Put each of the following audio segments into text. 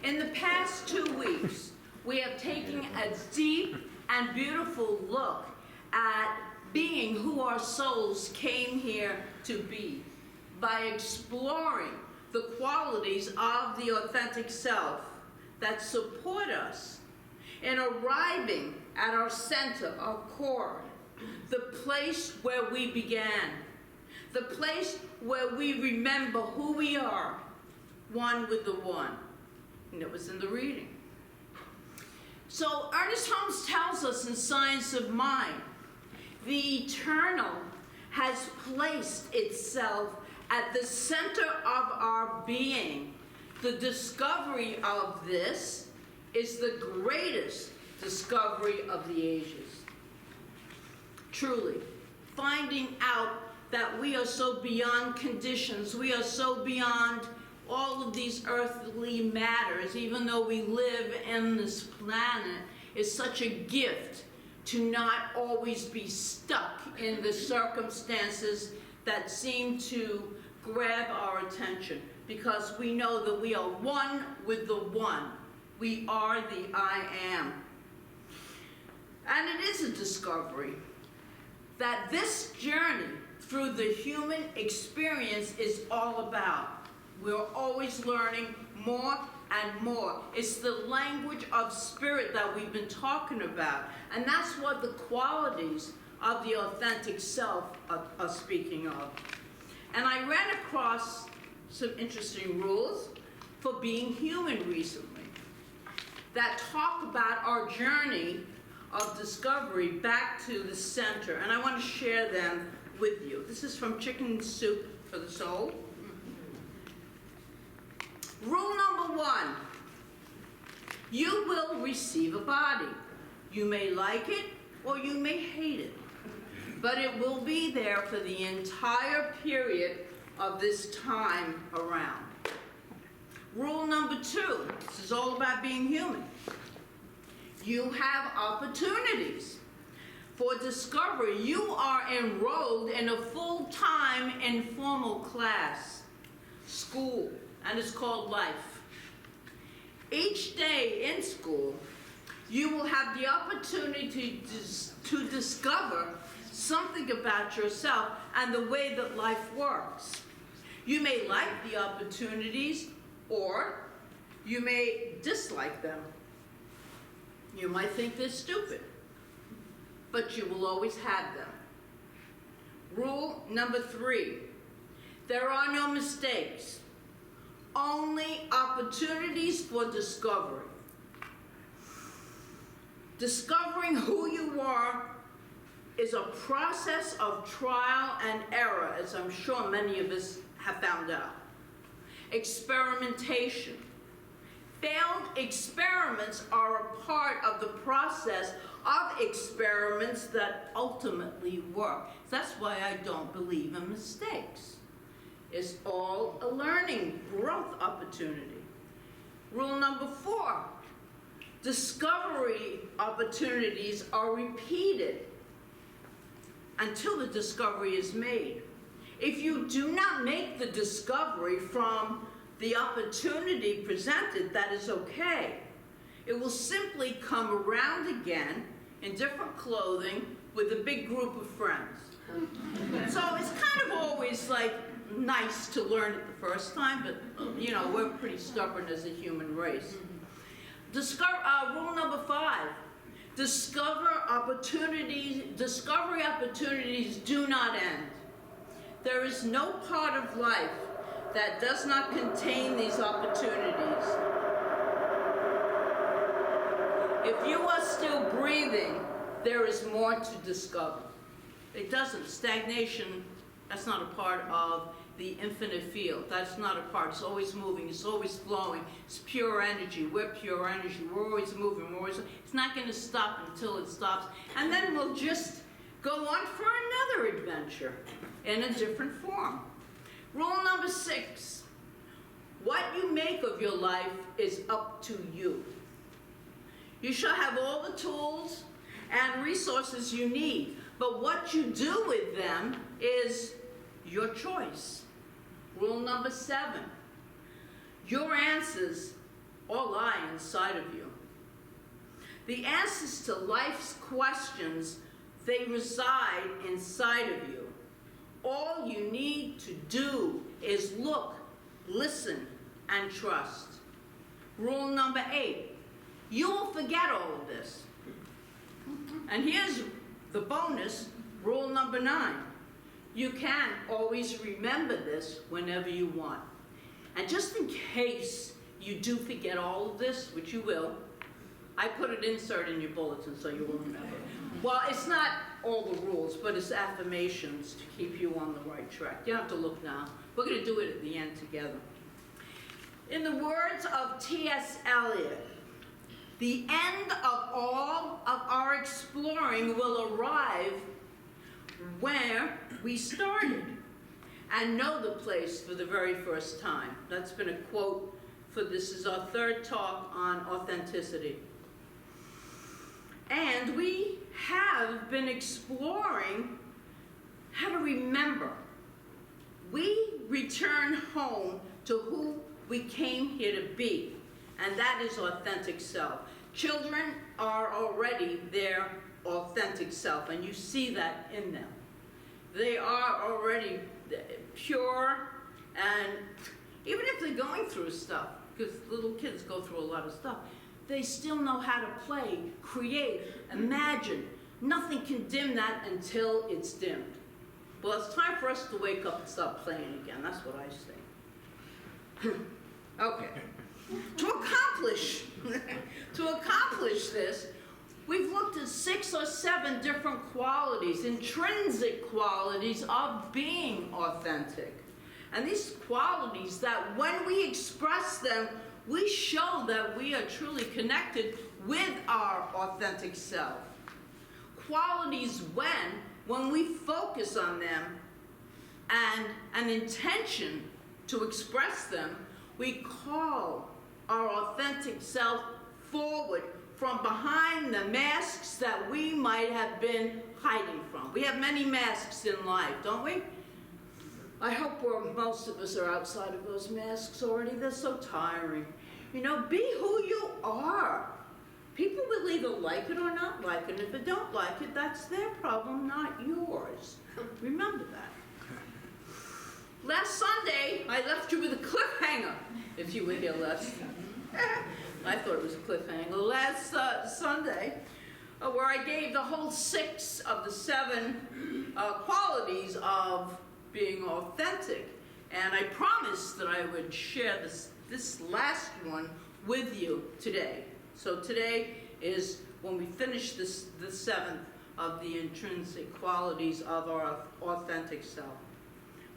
In the past 2 weeks, we have taken a deep and beautiful look at being who our souls came here to be by exploring the qualities of the authentic self that support us in arriving at our center, our core, the place where we began, the place where we remember who we are, one with the one. And it was in the reading. So Ernest Holmes tells us in Science of Mind, the eternal has placed itself at the center of our being. The discovery of this is the greatest discovery of the ages. Truly, finding out that we are so beyond conditions, we are so beyond all of these earthly matters, even though we live in this planet, is such a gift to not always be stuck in the circumstances that seem to grab our attention, because we know that we are one with the one. We are the I am. And it is a discovery that this journey through the human experience is all about. We're always learning more and more. It's the language of spirit that we've been talking about. And that's what the qualities of the authentic self are speaking of. And I ran across some interesting rules for being human recently that talk about our journey of discovery back to the center. And I want to share them with you. This is from Chicken Soup for the Soul. Rule number 1, you will receive a body. You may like it or you may hate it, but it will be there for the entire period of this time around. Rule number 2, this is all about being human. You have opportunities for discovery. You are enrolled in a full-time informal class, school, and it's called life. Each day in school, you will have the opportunity to discover something about yourself and the way that life works. You may like the opportunities, or you may dislike them. You might think they're stupid, but you will always have them. Rule number 3, there are no mistakes, only opportunities for discovery. Discovering who you are is a process of trial and error, as I'm sure many of us have found out. Experimentation. Failed experiments are a part of the process of experiments that ultimately work. That's why I don't believe in mistakes. It's all a learning, growth opportunity. Rule number 4, discovery opportunities are repeated until the discovery is made. If you do not make the discovery from the opportunity presented, that is okay. It will simply come around again in different clothing with a big group of friends. So it's kind of always like nice to learn it the first time, but you know, we're pretty stubborn as a human race. Rule number 5, discovery opportunities do not end. There is no part of life that does not contain these opportunities. If you are still breathing, there is more to discover. It doesn't. Stagnation, that's not a part of the infinite field. That's not a part. It's always moving. It's always flowing. It's pure energy. We're pure energy. We're always moving. It's not going to stop until it stops. And then we'll just go on for another adventure in a different form. Rule number 6, what you make of your life is up to you. You shall have all the tools and resources you need, but what you do with them is your choice. Rule number 7, your answers all lie inside of you. The answers to life's questions, they reside inside of you. All you need to do is look, listen, and trust. Rule number 8, you will forget all of this. And here's the bonus, rule number 9. You can always remember this whenever you want. And just in case you do forget all of this, which you will, I put an insert in your bulletin so you will remember. Well, it's not all the rules, but it's affirmations to keep you on the right track. You don't have to look now. We're going to do it at the end together. In the words of T.S. Eliot, the end of all of our exploring will arrive where we started and know the place for the very first time. That's been a quote for this is our 3rd talk on authenticity. And we have been exploring how to remember. We return home to who we came here to be, and that is authentic self. Children are already their authentic self, and you see that in them. They are already pure, and even if they're going through stuff, because little kids go through a lot of stuff, they still know how to play, create, imagine. Nothing can dim that until it's dimmed. Well, it's time for us to wake up and start playing again. That's what I say. Okay. To accomplish this, we've looked at 6 or 7 different qualities, intrinsic qualities of being authentic. And these qualities that when we express them, we show that we are truly connected with our authentic self. Qualities when we focus on them and an intention to express them, we call our authentic self forward from behind the masks that we might have been hiding from. We have many masks in life, don't we? I hope most of us are outside of those masks already. They're so tiring. You know, be who you are. People will either like it or not like it. If they don't like it, that's their problem, not yours. Remember that. Last Sunday, I left you with a cliffhanger, if you were here last. I thought it was a cliffhanger. Last Sunday, where I gave the whole 6 of the 7 qualities of being authentic. And I promised that I would share this last one with you today. So today is when we finish the 7th of the intrinsic qualities of our authentic self.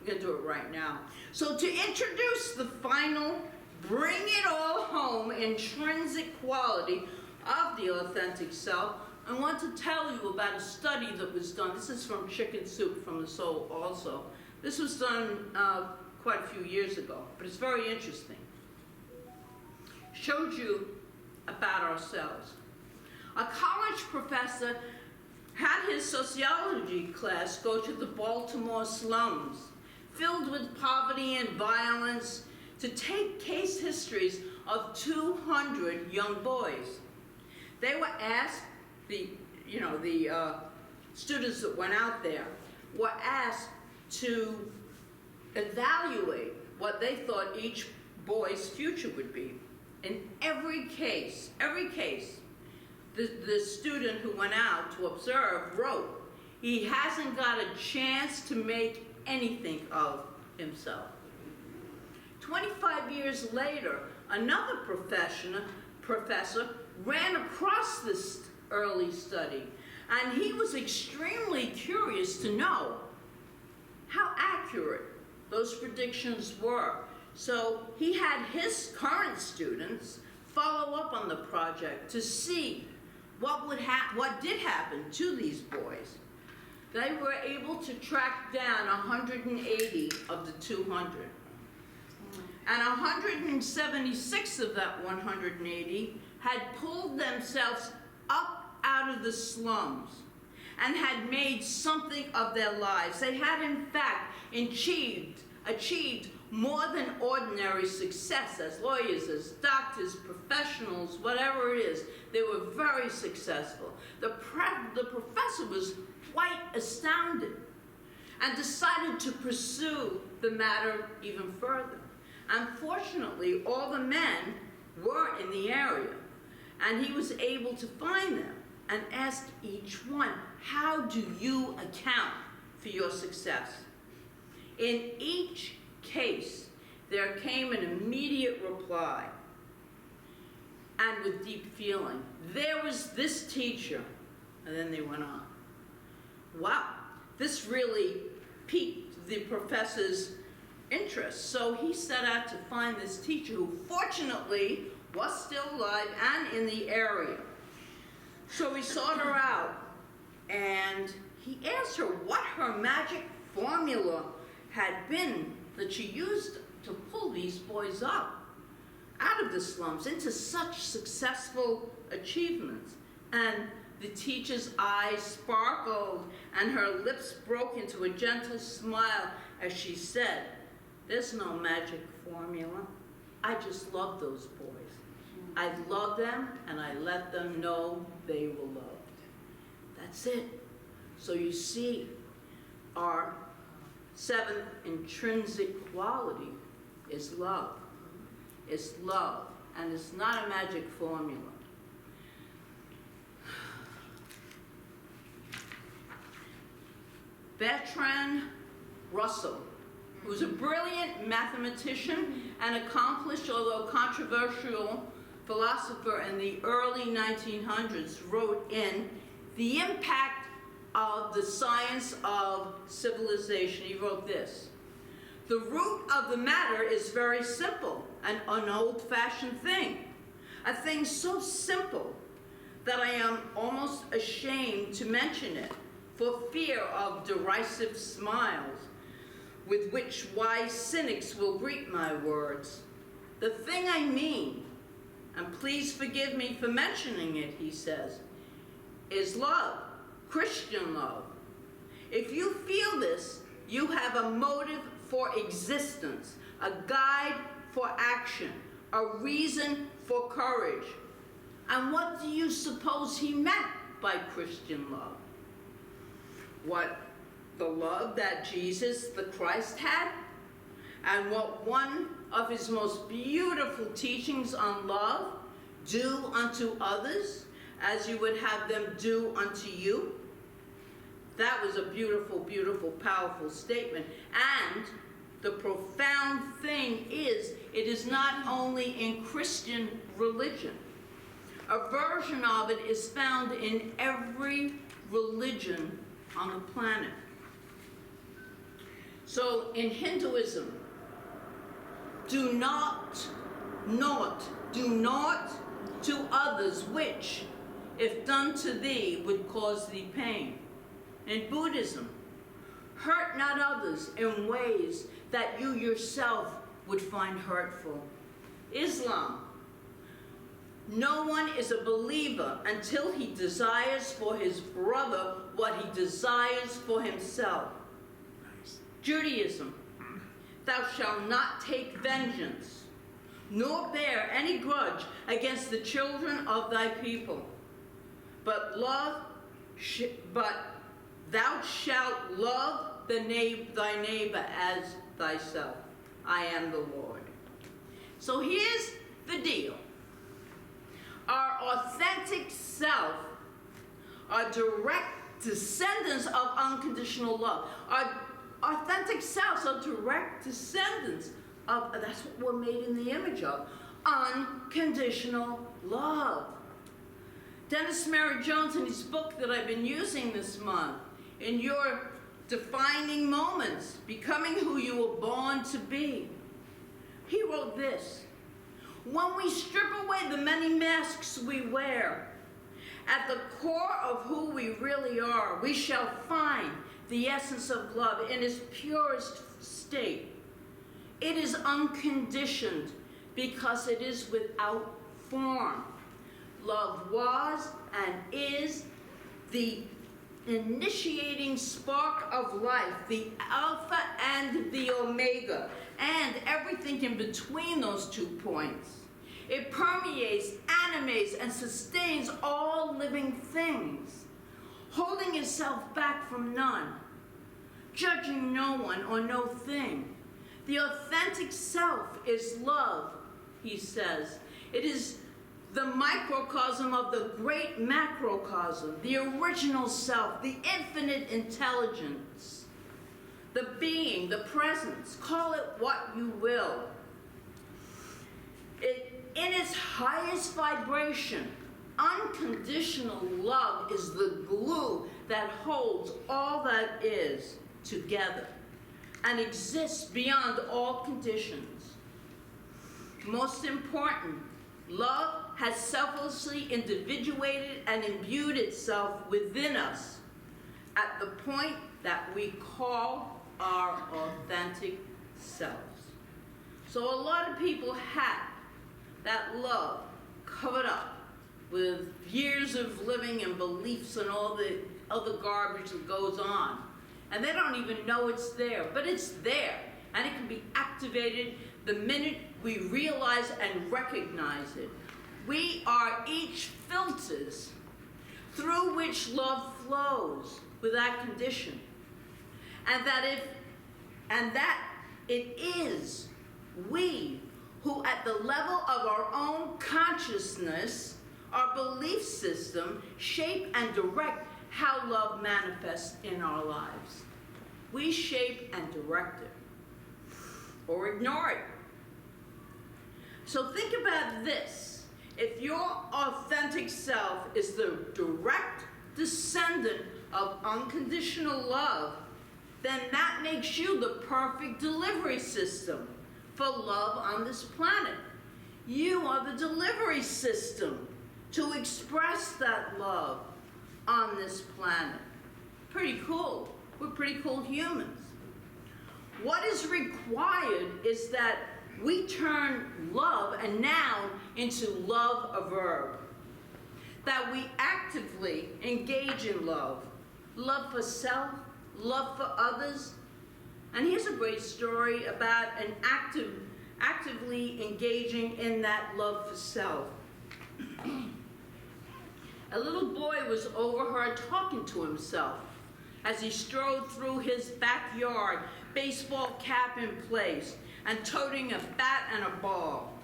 We're going to do it right now. So to introduce the final, bring it all home intrinsic quality of the authentic self, I want to tell you about a study that was done. This is from Chicken Soup from the Soul also. This was done quite a few years ago, but it's very interesting. Showed you about ourselves. A college professor had his sociology class go to the Baltimore slums, filled with poverty and violence, to take case histories of 200 young boys. They were asked, the students that went out there were asked to evaluate what they thought each boy's future would be. In every case, the student who went out to observe wrote, he hasn't got a chance to make anything of himself. 25 years later, another professor ran across this early study, and he was extremely curious to know how accurate those predictions were. So he had his current students follow up on the project to see what did happen to these boys. They were able to track down 180 of the 200. And 176 of that 180 had pulled themselves up out of the slums and had made something of their lives. They had, in fact, achieved more than ordinary success as lawyers, as doctors, professionals, whatever it is. They were very successful. The professor was quite astounded and decided to pursue the matter even further. Unfortunately, all the men weren't in the area, and he was able to find them and asked each one, how do you account for your success? In each case, there came an immediate reply, and with deep feeling. There was this teacher, and then they went on. Wow, this really piqued the professor's interest. So he set out to find this teacher who fortunately was still alive and in the area. So he sought her out, and he asked her what her magic formula had been that she used to pull these boys up out of the slums into such successful achievements. And the teacher's eyes sparkled and her lips broke into a gentle smile as she said, there's no magic formula. I just love those boys. I love them and I let them know they were loved. That's it. So you see, our seventh intrinsic quality is love. It's love, and it's not a magic formula. Bertrand Russell, who's a brilliant mathematician and accomplished, although controversial, philosopher in the early 1900s, wrote in The Impact of the Science of Civilization. He wrote this: the root of the matter is very simple, an old-fashioned thing, a thing so simple that I am almost ashamed to mention it for fear of derisive smiles with which wise cynics will greet my words. The thing I mean, and please forgive me for mentioning it, he says, is love, Christian love. If you feel this, you have a motive for existence, a guide for action, a reason for courage. And what do you suppose he meant by Christian love? What the love that Jesus the Christ had, and what one of his most beautiful teachings on love, do unto others as you would have them do unto you. That was a beautiful, beautiful, powerful statement. And the profound thing is, it is not only in Christian religion. A version of it is found in every religion on the planet. So in Hinduism, do not to others which, if done to thee, would cause thee pain. In Buddhism, hurt not others in ways that you yourself would find hurtful. Islam, no one is a believer until he desires for his brother what he desires for himself. Judaism, thou shalt not take vengeance, nor bear any grudge against the children of thy people, but thou shalt love thy neighbor as thyself. I am the Lord. So here's the deal. Our authentic self are direct descendants of unconditional love. Our authentic selves are direct descendants of, that's what we're made in the image of, unconditional love. Dennis Merritt Jones, in his book that I've been using this month, in your defining moments, becoming who you were born to be, he wrote this: when we strip away the many masks we wear, at the core of who we really are, we shall find the essence of love in its purest state. It is unconditioned because it is without form. Love was and is the initiating spark of life, the Alpha and the Omega, and everything in between those 2 points. It permeates, animates, and sustains all living things, holding itself back from none, judging no one or no thing. The authentic self is love, he says. It is the microcosm of the great macrocosm, the original self, the infinite intelligence, the being, the presence, call it what you will. In its highest vibration, unconditional love is the glue that holds all that is together and exists beyond all conditions. Most important, love has selflessly individuated and imbued itself within us at the point that we call our authentic selves. So a lot of people have that love covered up with years of living and beliefs and all the other garbage that goes on. And they don't even know it's there, but it's there. And it can be activated the minute we realize and recognize it. We are each filters through which love flows without condition. And that it is we who at the level of our own consciousness, our belief system, shape and direct how love manifests in our lives. We shape and direct it, or ignore it. So think about this. If your authentic self is the direct descendant of unconditional love, then that makes you the perfect delivery system for love on this planet. You are the delivery system to express that love on this planet. Pretty cool. We're pretty cool humans. What is required is that we turn love, a noun, into love, a verb. That we actively engage in love. Love for self, love for others. And here's a great story about an actively engaging in that love for self. A little boy was overheard talking to himself as he strode through his backyard, baseball cap in place, and toting a bat and a ball.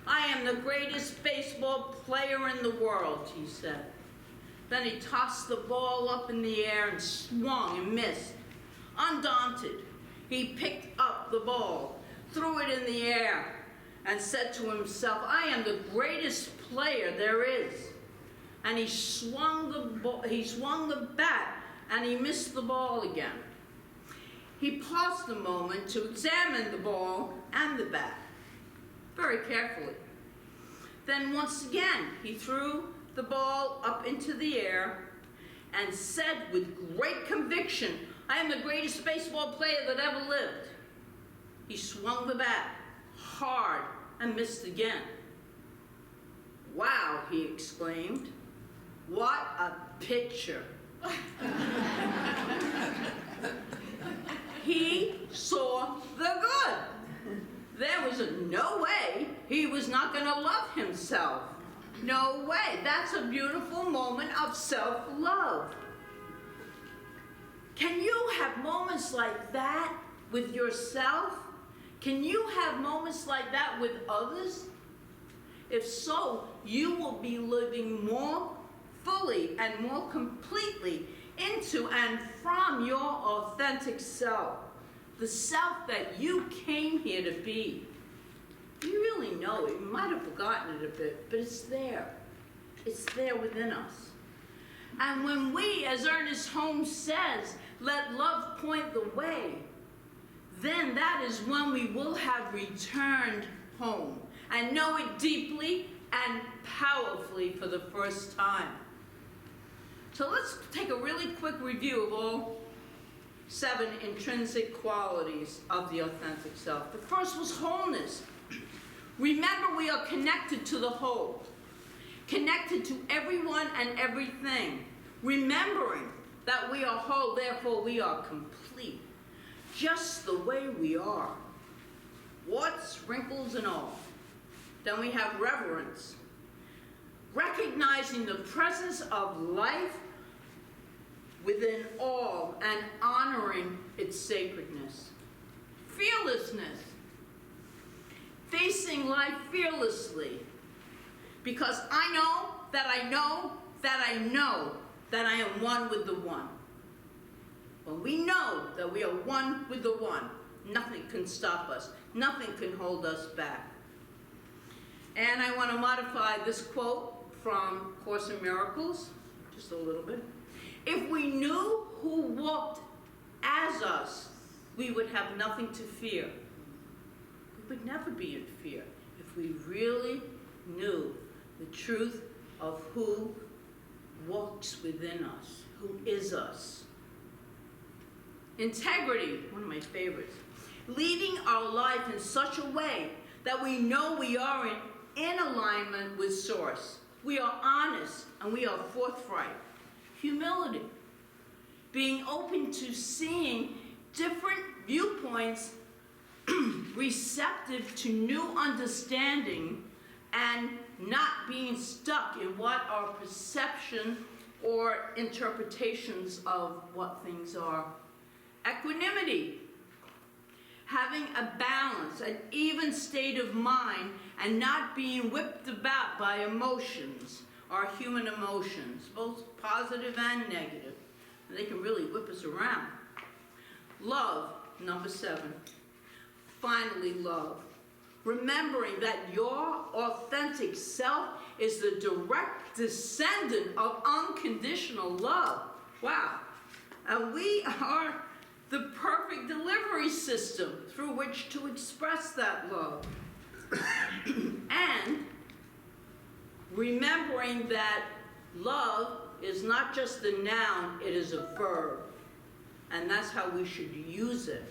"I am the greatest baseball player in the world," he said. Then he tossed the ball up in the air and swung and missed. Undaunted, he picked up the ball, threw it in the air, and said to himself, "I am the greatest player there is." And he swung the bat, and he missed the ball again. He paused a moment to examine the ball and the bat very carefully. Then once again, he threw the ball up into the air and said with great conviction, "I am the greatest baseball player that ever lived." He swung the bat hard and missed again. "Wow," he exclaimed. "What a picture." He saw the good. There was no way he was not going to love himself. No way. That's a beautiful moment of self-love. Can you have moments like that with yourself? Can you have moments like that with others? If so, you will be living more fully and more completely into and from your authentic self, the self that you came here to be. You really know it. You might have forgotten it a bit, but it's there. It's there within us. And when we, as Ernest Holmes says, let love point the way, then that is when we will have returned home and know it deeply and powerfully for the first time. So let's take a really quick review of all 7 intrinsic qualities of the authentic self. The first was wholeness. Remember, we are connected to the whole, connected to everyone and everything. Remembering that we are whole, therefore we are complete, just the way we are, warts, wrinkles, and all. Then we have reverence, recognizing the presence of life within all and honoring its sacredness. Fearlessness, facing life fearlessly, because I know that I know that I know that I am one with the one. When we know that we are one with the one, nothing can stop us, nothing can hold us back. And I want to modify this quote from Course in Miracles, just a little bit. If we knew who walked as us, we would have nothing to fear. We would never be in fear if we really knew the truth of who walks within us, who is us. Integrity, one of my favorites. Leading our life in such a way that we know we are in alignment with Source. We are honest and we are forthright. Humility. Being open to seeing different viewpoints, receptive to new understanding, and not being stuck in what our perception or interpretations of what things are. Equanimity. Having a balance, an even state of mind, and not being whipped about by emotions, our human emotions, both positive and negative. And they can really whip us around. Love, number 7. Finally, love. Remembering that your authentic self is the direct descendant of unconditional love. Wow. And we are the perfect delivery system through which to express that love. And remembering that love is not just a noun, it is a verb. And that's how we should use it.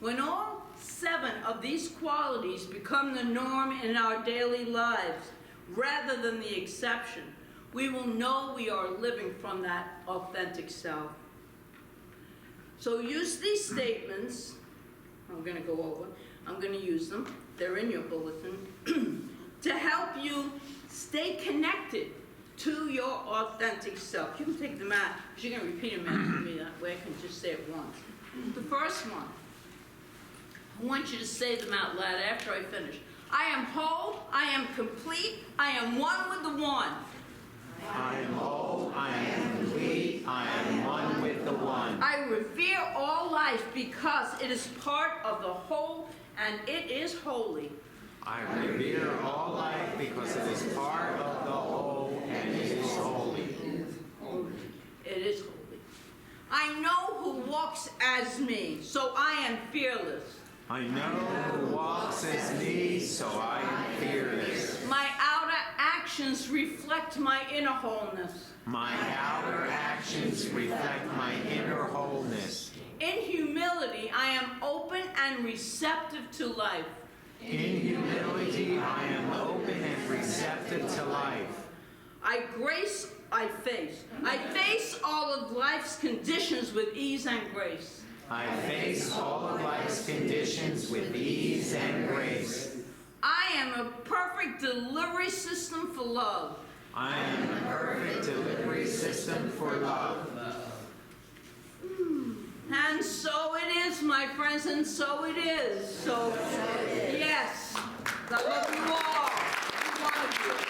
When all 7 of these qualities become the norm in our daily lives, rather than the exception, we will know we are living from that authentic self. So use these statements. I'm going to go over. I'm going to use them. They're in your bulletin. To help you stay connected to your authentic self. You can take them out, because you're going to repeat them after me. That way I can just say it once. The first one. I want you to say them out loud after I finish. I am whole. I am complete. I am one with the one. I am whole, I am complete, I am one with the one. I revere all life because it is part of the whole and it is holy. I revere all life because it is part of the whole and it is holy. It is holy. I know who walks as me, so I am fearless. I know who walks as me, so I am fearless. My outer actions reflect my inner wholeness. My outer actions reflect my inner wholeness. In humility, I am open and receptive to life. In humility, I am open and receptive to life. I face all of life's conditions with ease and grace. I face all of life's conditions with ease and grace. I am a perfect delivery system for love. I am a perfect delivery system for love. And so it is, my friends, and so it is. So, yes, I love you all. Every one of you.